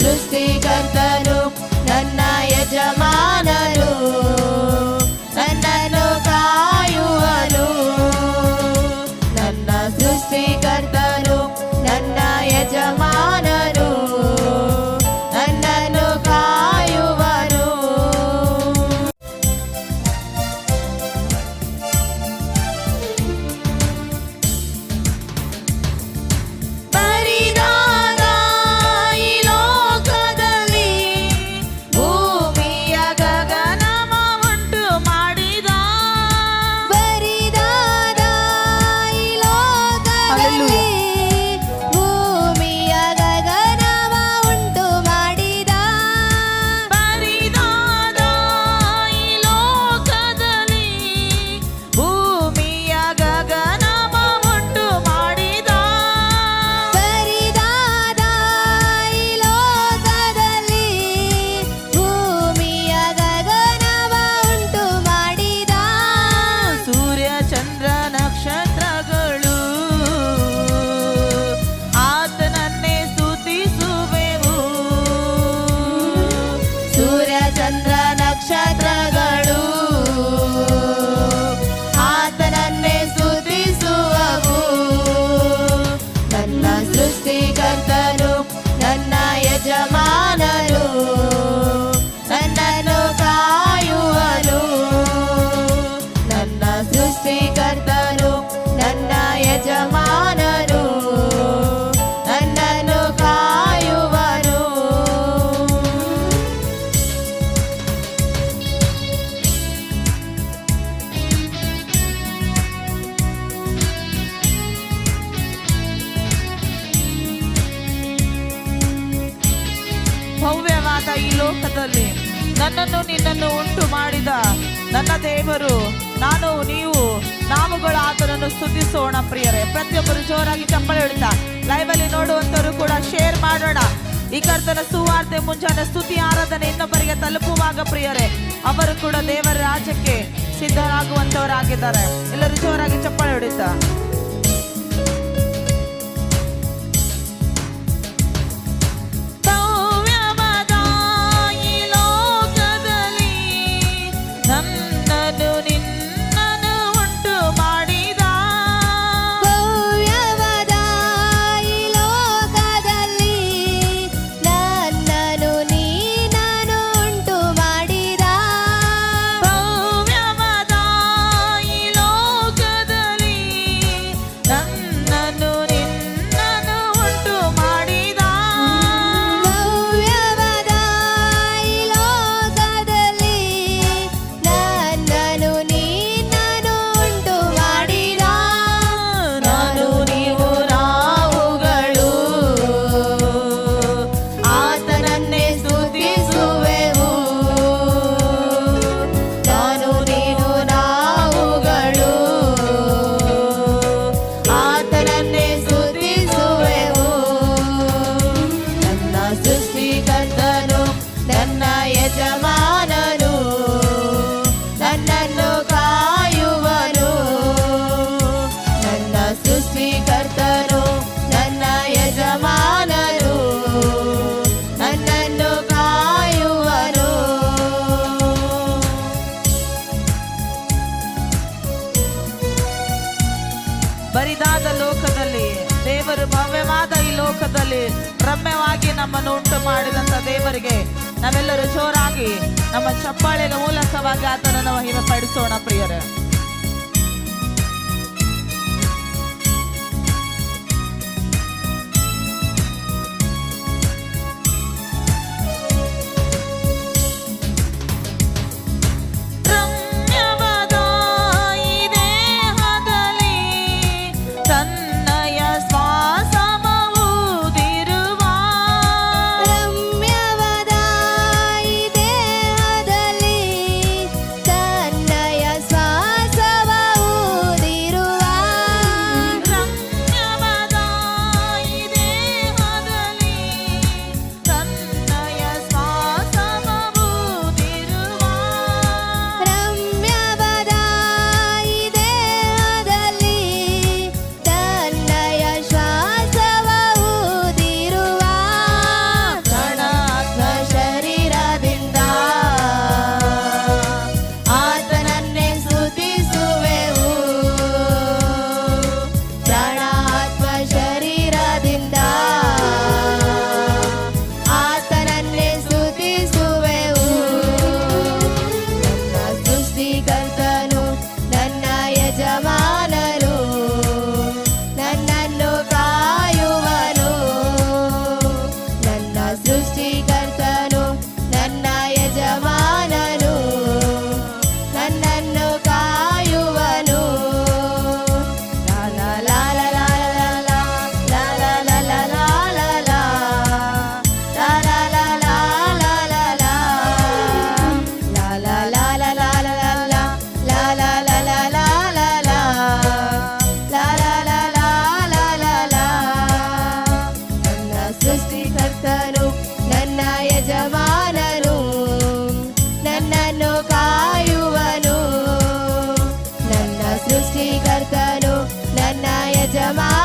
ಸೃಷ್ಟಿಕರ್ತನು ನನ್ನ ಯಜಮಾನನು, ನನ್ನನ್ನು ಕಾಯುವನು. ನನ್ನ ಸೃಷ್ಟಿಕರ್ತನು ನನ್ನ ಯಜಮಾನನು, ನನ್ನನ್ನು ಕಾಯುವನು. ಬರಿದಾದ ಈ ಲೋಕದಲ್ಲಿ ಭೂಮಿಯ ಗಗನವ ಉಂಟು ಮಾಡಿದ, ಬರಿದಾದ ಈ ಲೋಕದಲ್ಲಿ ಭೂಮಿಯ ಗಗನವ ಉಂಟು ಮಾಡಿದ, ಬರಿದಾದ ಈ ಲೋಕದಲ್ಲಿ ಭೂಮಿಯ ಗಗನವ ಉಂಟು ಮಾಡಿದ, ಬರಿದಾದ ಈ ಲೋಕದಲ್ಲಿ ಭೂಮಿಯ ಗಗನವ ಉಂಟು ಮಾಡಿದ. ಸೂರ್ಯ ಚಂದ್ರ ನಕ್ಷತ್ರಗಳು ಆತನನ್ನೇ ಸ್ತುತಿಸುವೆವು. ಸೂರ್ಯ ಚಂದ್ರ ನಕ್ಷತ್ರಗಳು ಆತನನ್ನೇ ಸ್ತುತಿಸುವವು. ನನ್ನ ಸೃಷ್ಟಿಕರ್ತನು ನನ್ನ ಯಜಮಾನನು, ನನ್ನನ್ನು ಕಾಯುವನು. ನನ್ನ ಸೃಷ್ಟಿಕರ್ತನು ನನ್ನ ಯಜಮಾನನು, ನನ್ನನ್ನು ಕಾಯುವನು. ಭವ್ಯವಾದ ಈ ಲೋಕದಲ್ಲಿ ನನ್ನನ್ನು ನಿನ್ನನ್ನು ಉಂಟು ಮಾಡಿದ ನನ್ನ ದೇವರು, ನಾನು ನೀವು ನಾವುಗಳು ಆತನನ್ನು ಸ್ತುತಿಸೋಣ ಪ್ರಿಯರೇ. ಪ್ರತಿಯೊಬ್ಬರು ಜೋರಾಗಿ ಚಪ್ಪಳೆ ಹೊಡಿತಾ ಲೈವಲ್ಲಿ ನೋಡುವಂತವರು ಕೂಡ ಶೇರ್ ಮಾಡೋಣ. ಈ ಕರ್ತನ ಸುವಾರ್ತೆ ಮುಂಜಾನೆ ಸ್ತುತಿ ಆರಾಧನೆ ಇನ್ನೊಬ್ಬರಿಗೆ ತಲುಪುವಾಗ ಪ್ರಿಯರೇ, ಅವರು ಕೂಡ ದೇವರ ರಾಜ್ಯಕ್ಕೆ ಸಿದ್ಧರಾಗುವಂತವರಾಗಿದ್ದಾರೆ. ಎಲ್ಲರೂ ಜೋರಾಗಿ ಚಪ್ಪಳೆ ಹೊಡಿತಾ ಭವ್ಯವಾದ ಈ ಲೋಕದಲ್ಲಿ ನನ್ನನ್ನು ನಿನ್ನನ್ನು ಉಂಟು ಮಾಡಿದ, ಭವ್ಯವಾದ ಈ ಲೋಕದಲ್ಲಿ ನನ್ನನ್ನು ನೀನನ್ನು ಉಂಟು ಮಾಡಿದ, ಭವ್ಯವಾದ ಈ ಲೋಕದಲ್ಲಿ ನನ್ನನ್ನು ನಿನ್ನನ್ನು ಉಂಟು ಮಾಡಿದ, ಭವ್ಯವಾದ ಈ ಲೋಕದಲ್ಲಿ ನನ್ನನ್ನು ನೀನನ್ನು ಉಂಟು ಮಾಡಿದ. ನಾನು ನೀವು ನಾವುಗಳು ಆತನನ್ನೇ ಸ್ತುತಿಸುವೆವು. ನಾನು ನೀನು ನಾವುಗಳು ಆತನನ್ನೇ ಸ್ತುತಿಸುವೆವು. ನನ್ನ ಸೃಷ್ಟಿಕರ್ತನು ನನ್ನ ಯಜಮಾನನು, ನನ್ನನ್ನು ಕಾಯುವನು. ನನ್ನ ಸೃಷ್ಟಿಕರ್ತನು ನನ್ನ ಯಜಮಾನನು, ನನ್ನನ್ನು ಕಾಯುವನು. ಬರಿದಾದ ಲೋಕದಲ್ಲಿ ದೇವರು ಭವ್ಯವಾದ ಈ ಲೋಕದಲ್ಲಿ ರಮ್ಯವಾಗಿ ನಮ್ಮನ್ನು ಉಂಟು ಮಾಡಿದಂತ ದೇವರಿಗೆ ನಾವೆಲ್ಲರೂ ಜೋರಾಗಿ ನಮ್ಮ ಚಪ್ಪಾಳೆಯ ಮೂಲಕವಾಗಿ ಆತನನ್ನು ಮಹಿಮೆ ಪಡಿಸೋಣ ಪ್ರಿಯರೇ. ರಮ್ಯವಾದ ಈ ದೇಹದಲ್ಲಿ ತನ್ನಯ ಶ್ವಾಸವ ಊದಿರುವ, ರಮ್ಯವಾದ ಈ ದೇಹದಲ್ಲಿ ತನ್ನಯ ಶ್ವಾಸ ಸೃಷ್ಟಿಕರ್ತನು ನನ್ನ ಯಜಮಾನನು.